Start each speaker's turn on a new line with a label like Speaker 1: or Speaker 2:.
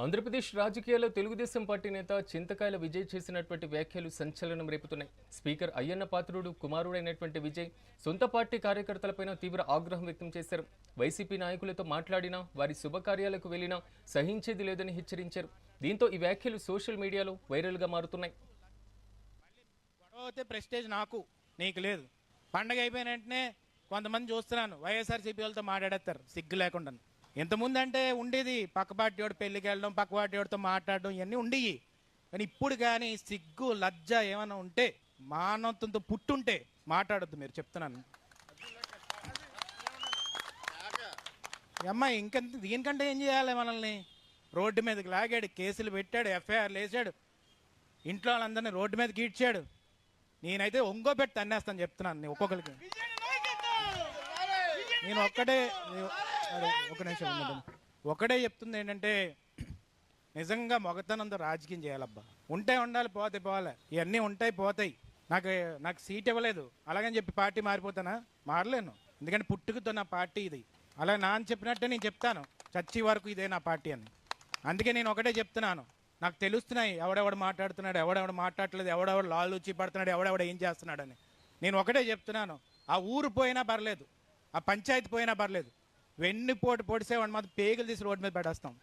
Speaker 1: ఆంధ్రప్రదేశ్ రాజకీయాల్లో తెలుగుదేశం పార్టీ నేత చింతకాయల విజయ్ చేసినటువంటి వ్యాఖ్యలు సంచలనం రేపుతున్నాయి. స్పీకర్ అయ్యన్న పాత్రుడు కుమారుడైనటువంటి విజయ్ సొంత పార్టీ కార్యకర్తలపైన తీవ్ర ఆగ్రహం వ్యక్తం చేశారు. వైసీపీ నాయకులతో మాట్లాడినా, వారి శుభకార్యాలకు వెళ్లినా సహించేది లేదని హెచ్చరించారు. దీంతో ఈ వ్యాఖ్యలు సోషల్ మీడియాలో వైరల్గా మారుతున్నాయి.
Speaker 2: ప్రెస్టేజ్ నాకు నీకు లేదు. పండగ అయిపోయిన వెంటనే కొంతమంది చూస్తున్నాను వైఎస్ఆర్సీపీ వాళ్ళతో మాట్లాడేస్తారు సిగ్గు లేకుండా. ఇంతకుముందు అంటే ఉండేది పక్క పార్టీ వాడు పెళ్ళికి వెళ్ళడం, పక్క పార్టీ వాడితో మాట్లాడడం, ఇవన్నీ ఉండేవి. కానీ ఇప్పుడు కానీ సిగ్గు లజ్జ ఏమైనా ఉంటే, మానవత్వంతో పుట్టుంటే మాట్లాడొద్దు. మీరు చెప్తున్నాను అమ్మాయి ఇంకెంత దీనికంటే ఏం చేయాలి? మనల్ని రోడ్డు మీదకి లాగాడు, కేసులు పెట్టాడు, ఎఫ్ఐఆర్లు వేసాడు, ఇంట్లో వాళ్ళందరినీ రోడ్డు మీదకి ఈడ్చాడు. నేనైతే ఒంగోబెట్టి తన్నేస్తాను చెప్తున్నాను ఒక్కొక్కరికి. నేను ఒక నిమిషం ఒకటే చెప్తుంది ఏంటంటే, నిజంగా మొగతనంతో రాజకీయం చేయాలబ్బా. ఉంటే ఉండాలి, పోతే పోవాలి. ఇవన్నీ ఉంటాయి పోతాయి. నాకు సీట్ ఇవ్వలేదు అలాగని చెప్పి పార్టీ మారిపోతానా? మారలేను. ఎందుకంటే పుట్టుకతో నా పార్టీ ఇది. అలా నాన్న చెప్పినట్టే నేను చెప్తాను, చచ్చి వరకు ఇదే నా పార్టీ అని. అందుకే నేను ఒకటే చెప్తున్నాను, నాకు తెలుస్తున్నాయి ఎవడెవడు మాట్లాడుతున్నాడు, ఎవడెవడు మాట్లాడలేదు, ఎవడెవడు లాలూచి పడుతున్నాడు, ఎవడెవడు ఏం చేస్తున్నాడని. నేను ఒకటే చెప్తున్నాను, ఆ ఊరు పోయినా పర్లేదు, ఆ పంచాయతీ పోయినా పర్లేదు, వెన్నుపోటు పొడిసేవాడిని మాత్రం పేగులు తీసి రోడ్డు మీద పెట్టేస్తాం.